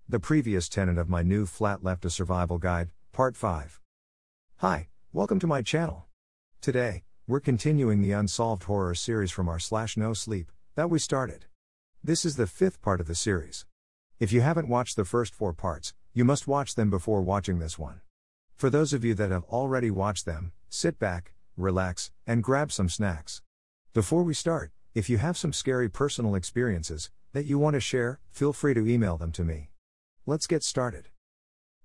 The previous tenant of my new flat left a survival guide, part 5. Hi, welcome to my channel. Today, we're continuing the Unsolved horror series from our /NoSleep that we started. This is the 5th part of the series. If you haven't watched the first 4 parts, you must watch them before watching this one. For those of you that have already watched them, sit back, relax, and grab some snacks. Before we start, if you have some scary personal experiences that you want to share, feel free to email them to me. Let's get started.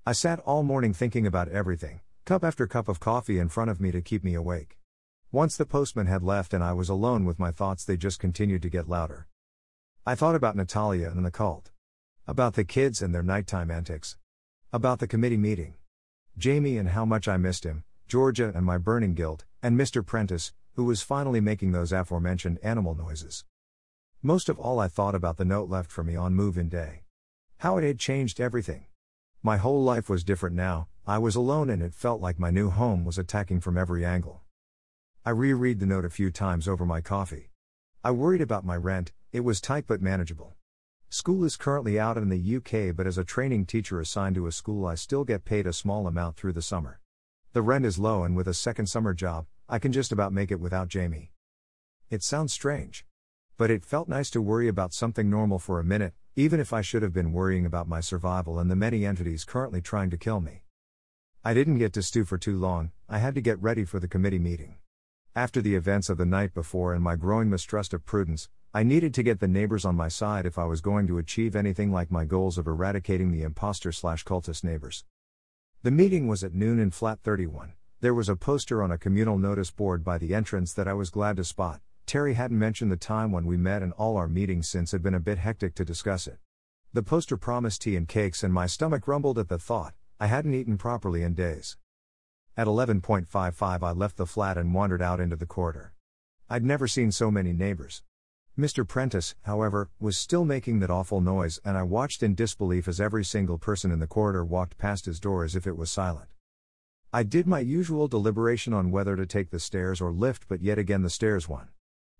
I sat all morning thinking about everything, cup after cup of coffee in front of me to keep me awake. Once the postman had left and I was alone with my thoughts, they just continued to get louder. I thought about Natalia and the cult. About the kids and their nighttime antics. About the committee meeting. Jamie and how much I missed him, Georgia and my burning guilt, and Mr. Prentice, who was finally making those aforementioned animal noises. Most of all I thought about the note left for me on move-in day. How it had changed everything. My whole life was different now, I was alone and it felt like my new home was attacking from every angle. I reread the note a few times over my coffee. I worried about my rent, it was tight but manageable. School is currently out in the UK, but as a training teacher assigned to a school I still get paid a small amount through the summer. The rent is low and with a second summer job, I can just about make it without Jamie. It sounds strange. But it felt nice to worry about something normal for a minute, even if I should have been worrying about my survival and the many entities currently trying to kill me. I didn't get to stew for too long, I had to get ready for the committee meeting. After the events of the night before and my growing mistrust of Prudence, I needed to get the neighbors on my side if I was going to achieve anything like my goals of eradicating the imposter/cultist neighbors. The meeting was at noon in flat 31. There was a poster on a communal notice board by the entrance that I was glad to spot. Terry hadn't mentioned the time when we met, and all our meetings since had been a bit hectic to discuss it. The poster promised tea and cakes and my stomach rumbled at the thought. I hadn't eaten properly in days. At 11:55 I left the flat and wandered out into the corridor. I'd never seen so many neighbors. Mr. Prentice, however, was still making that awful noise, and I watched in disbelief as every single person in the corridor walked past his door as if it was silent. I did my usual deliberation on whether to take the stairs or lift, but yet again the stairs won.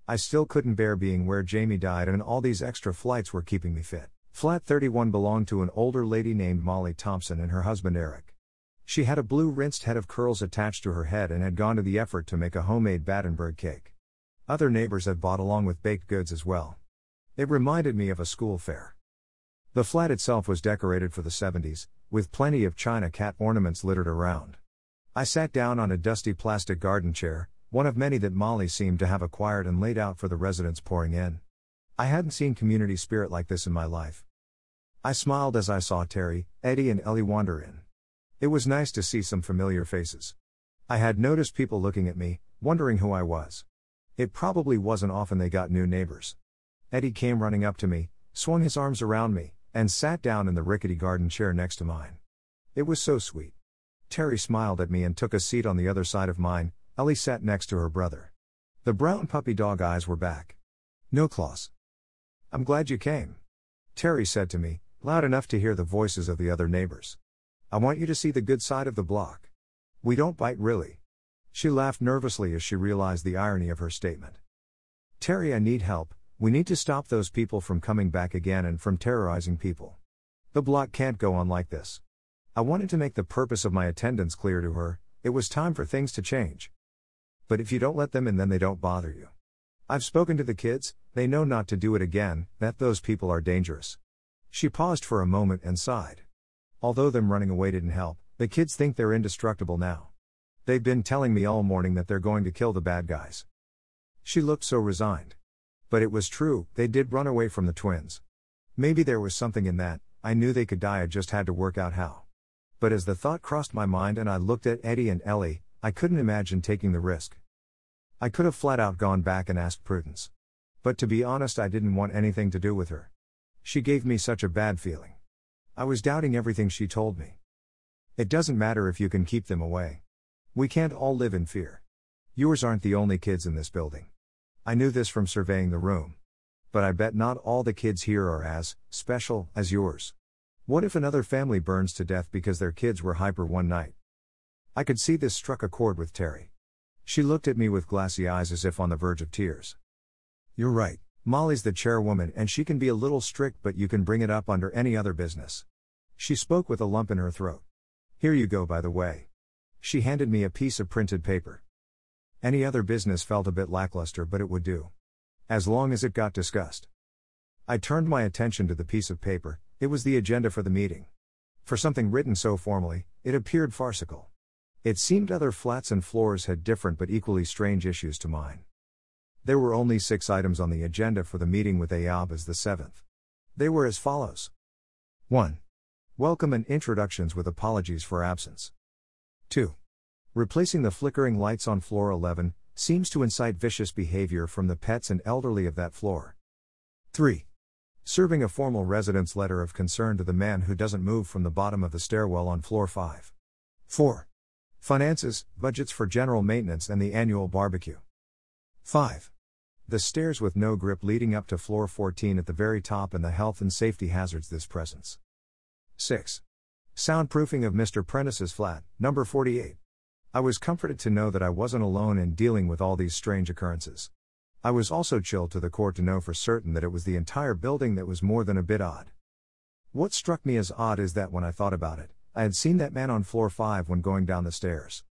I still couldn't bear being where Jamie died, and all these extra flights were keeping me fit. Flat 31 belonged to an older lady named Molly Thompson and her husband Eric. She had a blue rinsed head of curls attached to her head and had gone to the effort to make a homemade Battenberg cake. Other neighbors had bought along with baked goods as well. It reminded me of a school fair. The flat itself was decorated for the 70s, with plenty of china cat ornaments littered around. I sat down on a dusty plastic garden chair, one of many that Molly seemed to have acquired and laid out for the residents pouring in. I hadn't seen community spirit like this in my life. I smiled as I saw Terry, Eddie and Ellie wander in. It was nice to see some familiar faces. I had noticed people looking at me, wondering who I was. It probably wasn't often they got new neighbors. Eddie came running up to me, swung his arms around me, and sat down in the rickety garden chair next to mine. It was so sweet. Terry smiled at me and took a seat on the other side of mine. Ellie sat next to her brother. The brown puppy dog eyes were back. No claws. I'm glad you came. Terry said to me, loud enough to hear the voices of the other neighbors. I want you to see the good side of the block. We don't bite really. She laughed nervously as she realized the irony of her statement. Terry, I need help. We need to stop those people from coming back again and from terrorizing people. The block can't go on like this. I wanted to make the purpose of my attendance clear to her. It was time for things to change. But if you don't let them in, then they don't bother you. I've spoken to the kids, they know not to do it again, that those people are dangerous. She paused for a moment and sighed. Although them running away didn't help, the kids think they're indestructible now. They've been telling me all morning that they're going to kill the bad guys. She looked so resigned. But it was true, they did run away from the twins. Maybe there was something in that. I knew they could die, I just had to work out how. But as the thought crossed my mind and I looked at Eddie and Ellie, I couldn't imagine taking the risk. I could have flat out gone back and asked Prudence. But to be honest, I didn't want anything to do with her. She gave me such a bad feeling. I was doubting everything she told me. It doesn't matter if you can keep them away. We can't all live in fear. Yours aren't the only kids in this building. I knew this from surveying the room. But I bet not all the kids here are as special as yours. What if another family burns to death because their kids were hyper one night? I could see this struck a chord with Terry. She looked at me with glassy eyes as if on the verge of tears. You're right, Molly's the chairwoman and she can be a little strict, but you can bring it up under any other business. She spoke with a lump in her throat. Here you go, by the way. She handed me a piece of printed paper. Any other business felt a bit lackluster, but it would do. As long as it got discussed. I turned my attention to the piece of paper. It was the agenda for the meeting. For something written so formally, it appeared farcical. It seemed other flats and floors had different but equally strange issues to mine. There were only 6 items on the agenda for the meeting, with Ayab as the 7th. They were as follows. 1. Welcome and introductions with apologies for absence. 2. Replacing the flickering lights on floor 11 seems to incite vicious behavior from the pets and elderly of that floor. 3. Serving a formal residence letter of concern to the man who doesn't move from the bottom of the stairwell on floor 5. 4. Finances, budgets for general maintenance and the annual barbecue. 5. The stairs with no grip leading up to floor 14 at the very top and the health and safety hazards this presents. 6. Soundproofing of Mr. Prentice's flat, number 48. I was comforted to know that I wasn't alone in dealing with all these strange occurrences. I was also chilled to the core to know for certain that it was the entire building that was more than a bit odd. What struck me as odd is that when I thought about it, I had seen that man on floor 5 when going down the stairs.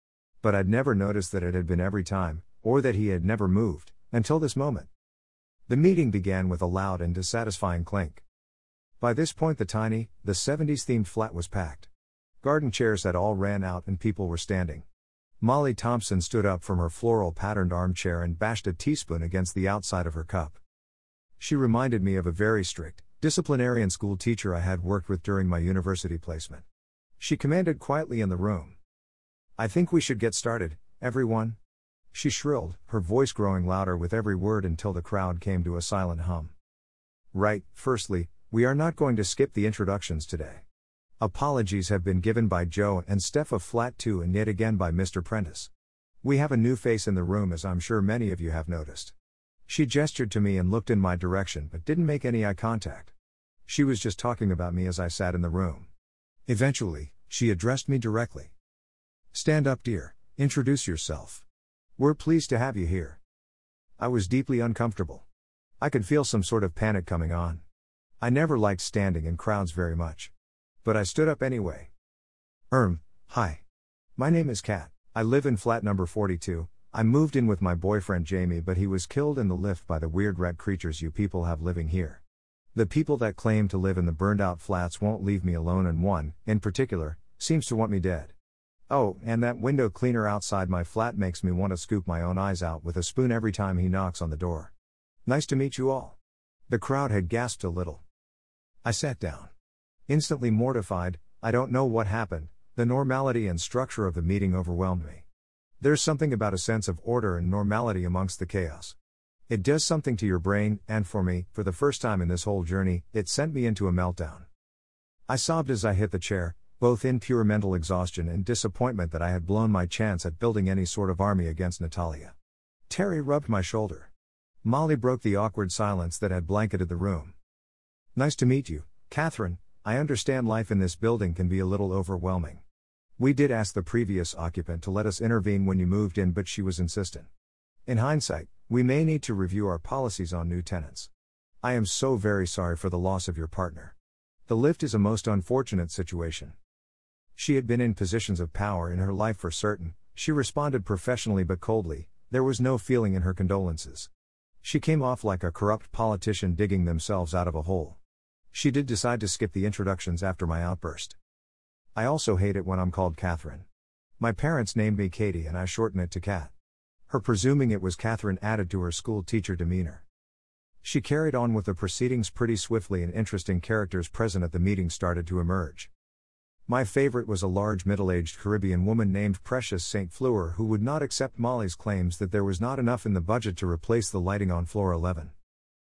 But I'd never noticed that it had been every time, or that he had never moved, until this moment. The meeting began with a loud and dissatisfying clink. By this point the 70s themed flat was packed. Garden chairs had all ran out and people were standing. Molly Thompson stood up from her floral patterned armchair and bashed a teaspoon against the outside of her cup. She reminded me of a very strict, disciplinarian school teacher I had worked with during my university placement. She commanded quietly in the room. I think we should get started, everyone. She shrilled, her voice growing louder with every word until the crowd came to a silent hum. Right, firstly, we are not going to skip the introductions today. Apologies have been given by Joe and Steph of Flat 2 and yet again by Mr. Prentice. We have a new face in the room, as I'm sure many of you have noticed. She gestured to me and looked in my direction but didn't make any eye contact. She was just talking about me as I sat in the room. Eventually, she addressed me directly. Stand up, dear, introduce yourself. We're pleased to have you here. I was deeply uncomfortable. I could feel some sort of panic coming on. I never liked standing in crowds very much. But I stood up anyway. Hi. My name is Kat. I live in flat number 42. I moved in with my boyfriend Jamie, but he was killed in the lift by the weird rat creatures you people have living here. The people that claim to live in the burned out flats won't leave me alone, and one, in particular, seems to want me dead. Oh, and that window cleaner outside my flat makes me want to scoop my own eyes out with a spoon every time he knocks on the door. Nice to meet you all. The crowd had gasped a little. I sat down. Instantly mortified, I don't know what happened, the normality and structure of the meeting overwhelmed me. There's something about a sense of order and normality amongst the chaos. It does something to your brain, and for me, for the first time in this whole journey, it sent me into a meltdown. I sobbed as I hit the chair, both in pure mental exhaustion and disappointment that I had blown my chance at building any sort of army against Natalia. Terry rubbed my shoulder. Molly broke the awkward silence that had blanketed the room. Nice to meet you, Catherine. I understand life in this building can be a little overwhelming. We did ask the previous occupant to let us intervene when you moved in, but she was insistent. In hindsight, we may need to review our policies on new tenants. I am so very sorry for the loss of your partner. The lift is a most unfortunate situation. She had been in positions of power in her life for certain. She responded professionally but coldly. There was no feeling in her condolences. She came off like a corrupt politician digging themselves out of a hole. She did decide to skip the introductions after my outburst. I also hate it when I'm called Catherine. My parents named me Katie and I shorten it to Kat. Her presuming it was Catherine added to her school teacher demeanor. She carried on with the proceedings pretty swiftly, and interesting characters present at the meeting started to emerge. My favorite was a large middle-aged Caribbean woman named Precious St. Fleur, who would not accept Molly's claims that there was not enough in the budget to replace the lighting on floor 11.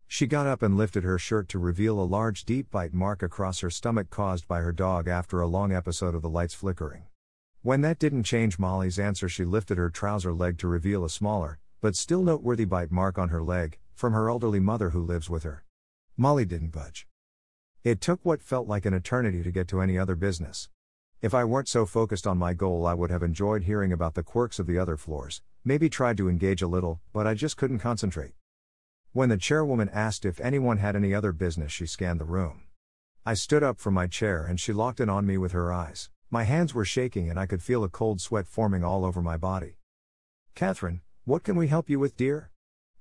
She got up and lifted her shirt to reveal a large deep bite mark across her stomach caused by her dog after a long episode of the lights flickering. When that didn't change Molly's answer, she lifted her trouser leg to reveal a smaller, but still noteworthy bite mark on her leg, from her elderly mother who lives with her. Molly didn't budge. It took what felt like an eternity to get to any other business. If I weren't so focused on my goal, I would have enjoyed hearing about the quirks of the other floors, maybe tried to engage a little, but I just couldn't concentrate. When the chairwoman asked if anyone had any other business, she scanned the room. I stood up from my chair and she locked in on me with her eyes. My hands were shaking and I could feel a cold sweat forming all over my body. "Catherine, what can we help you with, dear?"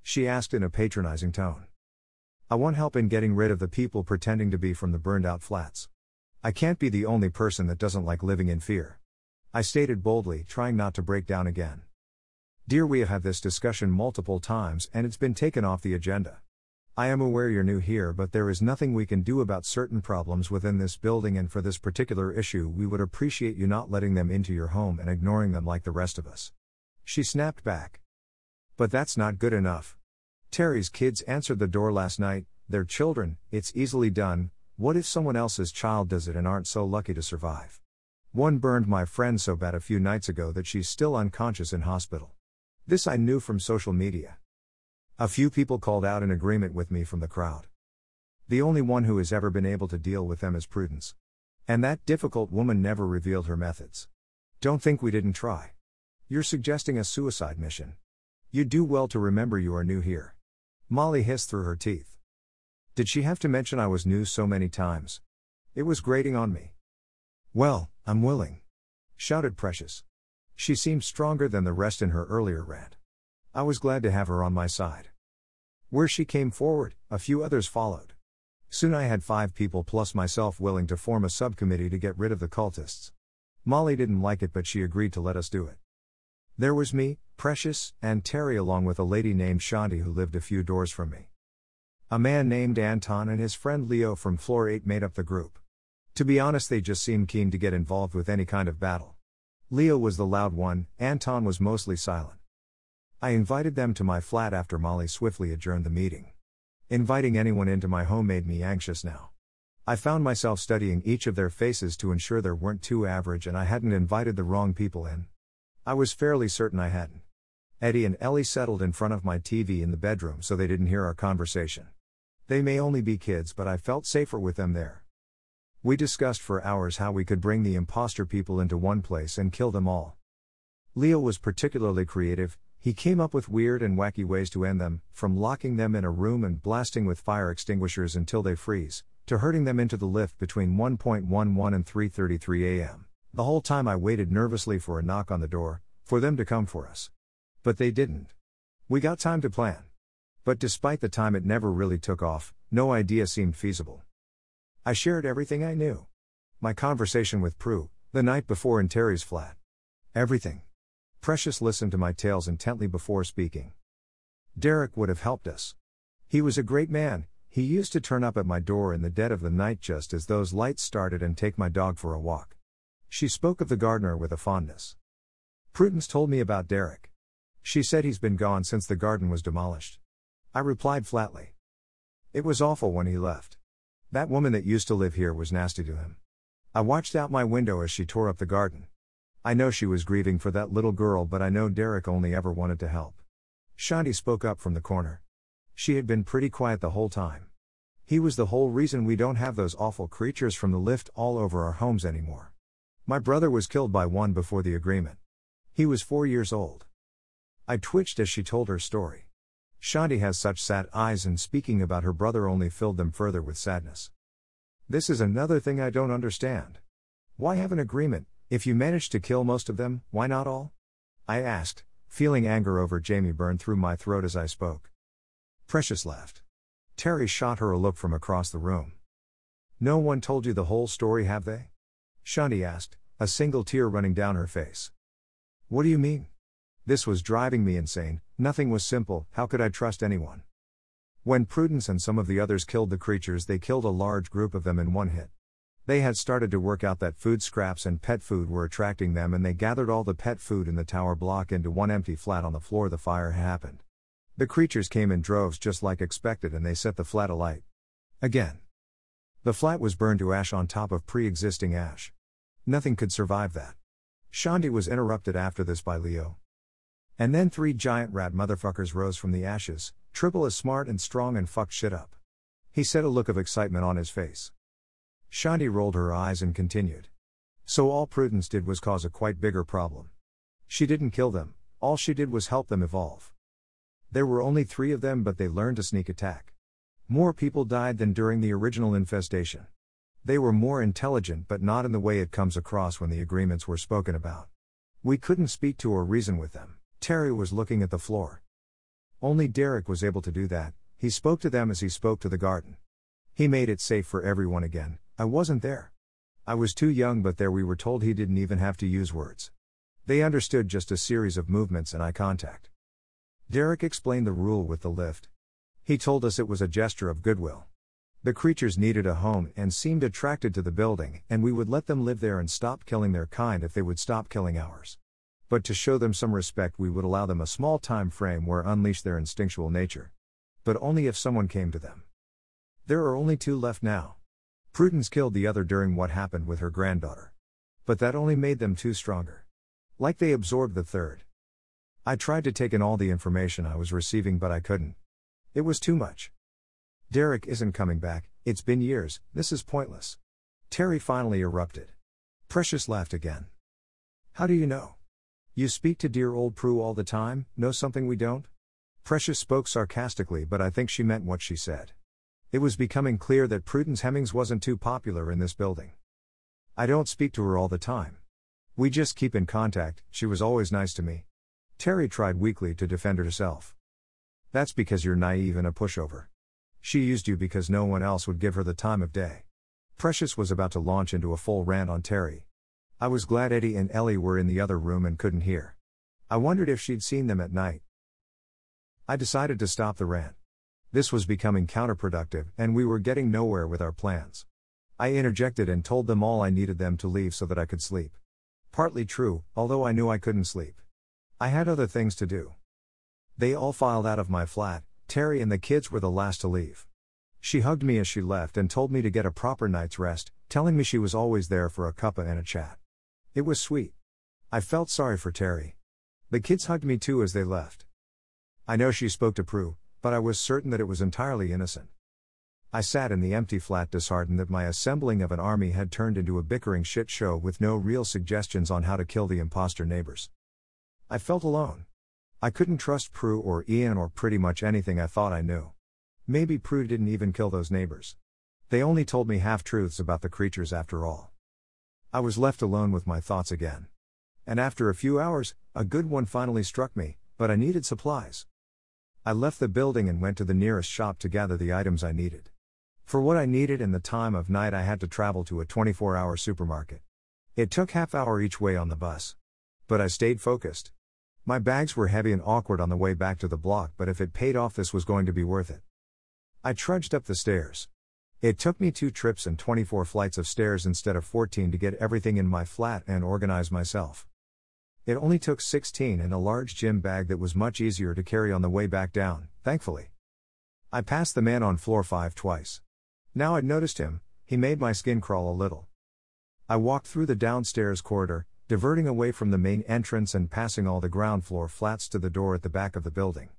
she asked in a patronizing tone. "I want help in getting rid of the people pretending to be from the burned out flats. I can't be the only person that doesn't like living in fear," I stated boldly, trying not to break down again. "Dear, we have had this discussion multiple times and it's been taken off the agenda. I am aware you're new here, but there is nothing we can do about certain problems within this building, and for this particular issue we would appreciate you not letting them into your home and ignoring them like the rest of us," she snapped back. "But that's not good enough. Terry's kids answered the door last night, they're children, it's easily done. What if someone else's child does it and aren't so lucky to survive? One burned my friend so bad a few nights ago that she's still unconscious in hospital. This I knew from social media." A few people called out in agreement with me from the crowd. The only one who has ever been able to deal with them is Prudence. And that difficult woman never revealed her methods. "Don't think we didn't try. You're suggesting a suicide mission. You do well to remember you are new here," Molly hissed through her teeth. Did she have to mention I was new so many times? It was grating on me. "Well, I'm willing," shouted Precious. She seemed stronger than the rest in her earlier rant. I was glad to have her on my side. Where she came forward, a few others followed. Soon I had 5 people plus myself willing to form a subcommittee to get rid of the cultists. Molly didn't like it, but she agreed to let us do it. There was me, Precious, and Terry, along with a lady named Shanti who lived a few doors from me. A man named Anton and his friend Leo from floor 8 made up the group. To be honest, they just seemed keen to get involved with any kind of battle. Leo was the loud one, Anton was mostly silent. I invited them to my flat after Molly swiftly adjourned the meeting. Inviting anyone into my home made me anxious now. I found myself studying each of their faces to ensure they weren't too average and I hadn't invited the wrong people in. I was fairly certain I hadn't. Eddie and Ellie settled in front of my TV in the bedroom so they didn't hear our conversation. They may only be kids, but I felt safer with them there. We discussed for hours how we could bring the imposter people into one place and kill them all. Leo was particularly creative. He came up with weird and wacky ways to end them, from locking them in a room and blasting with fire extinguishers until they freeze, to herding them into the lift between 1:11 and 3:33 a.m. The whole time I waited nervously for a knock on the door, for them to come for us. But they didn't. We got time to plan. But despite the time it never really took off, no idea seemed feasible. I shared everything I knew. My conversation with Prue, the night before in Terry's flat. Everything. Precious listened to my tales intently before speaking. Derek would have helped us. He was a great man. He used to turn up at my door in the dead of the night just as those lights started and take my dog for a walk. She spoke of the gardener with a fondness. Prudence told me about Derek. She said he's been gone since the garden was demolished. I replied flatly. It was awful when he left. That woman that used to live here was nasty to him. I watched out my window as she tore up the garden. I know she was grieving for that little girl, but I know Derek only ever wanted to help. Shanti spoke up from the corner. She had been pretty quiet the whole time. He was the whole reason we don't have those awful creatures from the lift all over our homes anymore. My brother was killed by one before the agreement. He was 4 years old. I twitched as she told her story. Shanti has such sad eyes, and speaking about her brother only filled them further with sadness. This is another thing I don't understand. Why have an agreement? If you managed to kill most of them, why not all? I asked, feeling anger over Jamie burn through my throat as I spoke. Precious laughed. Terry shot her a look from across the room. No one told you the whole story, have they? Shanti asked, a single tear running down her face. What do you mean? This was driving me insane. Nothing was simple. How could I trust anyone? When Prudence and some of the others killed the creatures, they killed a large group of them in one hit. They had started to work out that food scraps and pet food were attracting them, and they gathered all the pet food in the tower block into one empty flat on the floor the fire happened. The creatures came in droves just like expected, and they set the flat alight. Again. The flat was burned to ash on top of pre-existing ash. Nothing could survive that. Shanti was interrupted after this by Leo. And then 3 giant rat motherfuckers rose from the ashes, triple as smart and strong, and fucked shit up. He said, a look of excitement on his face. Shanti rolled her eyes and continued. So all Prudence did was cause a quite bigger problem. She didn't kill them, all she did was help them evolve. There were only 3 of them, but they learned to sneak attack. More people died than during the original infestation. They were more intelligent but not in the way it comes across when the agreements were spoken about. We couldn't speak to or reason with them. Terry was looking at the floor. Only Derek was able to do that. He spoke to them as he spoke to the garden. He made it safe for everyone again. I wasn't there. I was too young, but there we were told he didn't even have to use words. They understood just a series of movements and eye contact. Derek explained the rule with the lift. He told us it was a gesture of goodwill. The creatures needed a home and seemed attracted to the building, and we would let them live there and stop killing their kind if they would stop killing ours. But to show them some respect, we would allow them a small time frame where unleash their instinctual nature. But only if someone came to them. There are only 2 left now. Prudence killed the other during what happened with her granddaughter. But that only made them 2 stronger. Like they absorbed the third. I tried to take in all the information I was receiving, but I couldn't. It was too much. Derek isn't coming back. It's been years, this is pointless. Terry finally erupted. Precious laughed again. How do you know? You speak to dear old Prue all the time, know something we don't? Precious spoke sarcastically, but I think she meant what she said. It was becoming clear that Prudence Hemmings wasn't too popular in this building. I don't speak to her all the time. We just keep in contact, she was always nice to me. Terry tried weakly to defend herself. That's because you're naive and a pushover. She used you because no one else would give her the time of day. Precious was about to launch into a full rant on Terry. I was glad Eddie and Ellie were in the other room and couldn't hear. I wondered if she'd seen them at night. I decided to stop the rant. This was becoming counterproductive, and we were getting nowhere with our plans. I interjected and told them all I needed them to leave so that I could sleep. Partly true, although I knew I couldn't sleep. I had other things to do. They all filed out of my flat. Terry and the kids were the last to leave. She hugged me as she left and told me to get a proper night's rest, telling me she was always there for a cuppa and a chat. It was sweet. I felt sorry for Terry. The kids hugged me too as they left. I know she spoke to Prue, but I was certain that it was entirely innocent. I sat in the empty flat disheartened that my assembling of an army had turned into a bickering shit show with no real suggestions on how to kill the imposter neighbors. I felt alone. I couldn't trust Prue or Ian or pretty much anything I thought I knew. Maybe Prue didn't even kill those neighbors. They only told me half-truths about the creatures after all. I was left alone with my thoughts again. And after a few hours, a good one finally struck me, but I needed supplies. I left the building and went to the nearest shop to gather the items I needed. For what I needed in the time of night, I had to travel to a 24-hour supermarket. It took half-hour each way on the bus. But I stayed focused. My bags were heavy and awkward on the way back to the block, but if it paid off, this was going to be worth it. I trudged up the stairs. It took me 2 trips and 24 flights of stairs instead of 14 to get everything in my flat and organize myself. It only took 16 and a large gym bag that was much easier to carry on the way back down, thankfully. I passed the man on floor 5 twice. Now I'd noticed him, he made my skin crawl a little. I walked through the downstairs corridor, diverting away from the main entrance and passing all the ground floor flats to the door at the back of the building.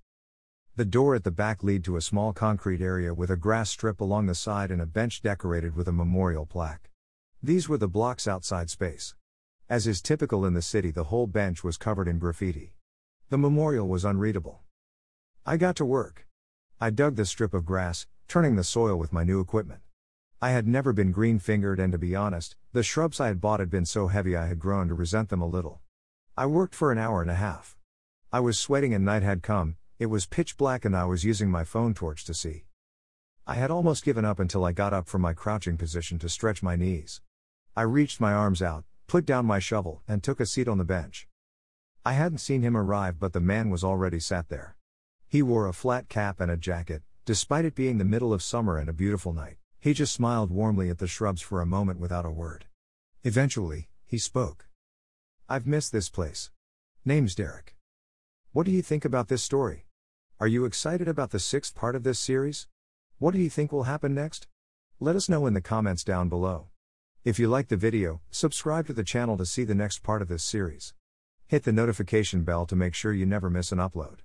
The door at the back led to a small concrete area with a grass strip along the side and a bench decorated with a memorial plaque. These were the block's outside space. As is typical in the city, the whole bench was covered in graffiti. The memorial was unreadable. I got to work. I dug the strip of grass, turning the soil with my new equipment. I had never been green-fingered, and to be honest, the shrubs I had bought had been so heavy I had grown to resent them a little. I worked for an hour and a half. I was sweating and night had come. It was pitch black and I was using my phone torch to see. I had almost given up until I got up from my crouching position to stretch my knees. I reached my arms out, put down my shovel, and took a seat on the bench. I hadn't seen him arrive, but the man was already sat there. He wore a flat cap and a jacket, despite it being the middle of summer and a beautiful night. He just smiled warmly at the shrubs for a moment without a word. Eventually, he spoke. "I've missed this place. Name's Derek. What do you think about this story? Are you excited about the 6th part of this series? What do you think will happen next? Let us know in the comments down below. If you liked the video, subscribe to the channel to see the next part of this series. Hit the notification bell to make sure you never miss an upload.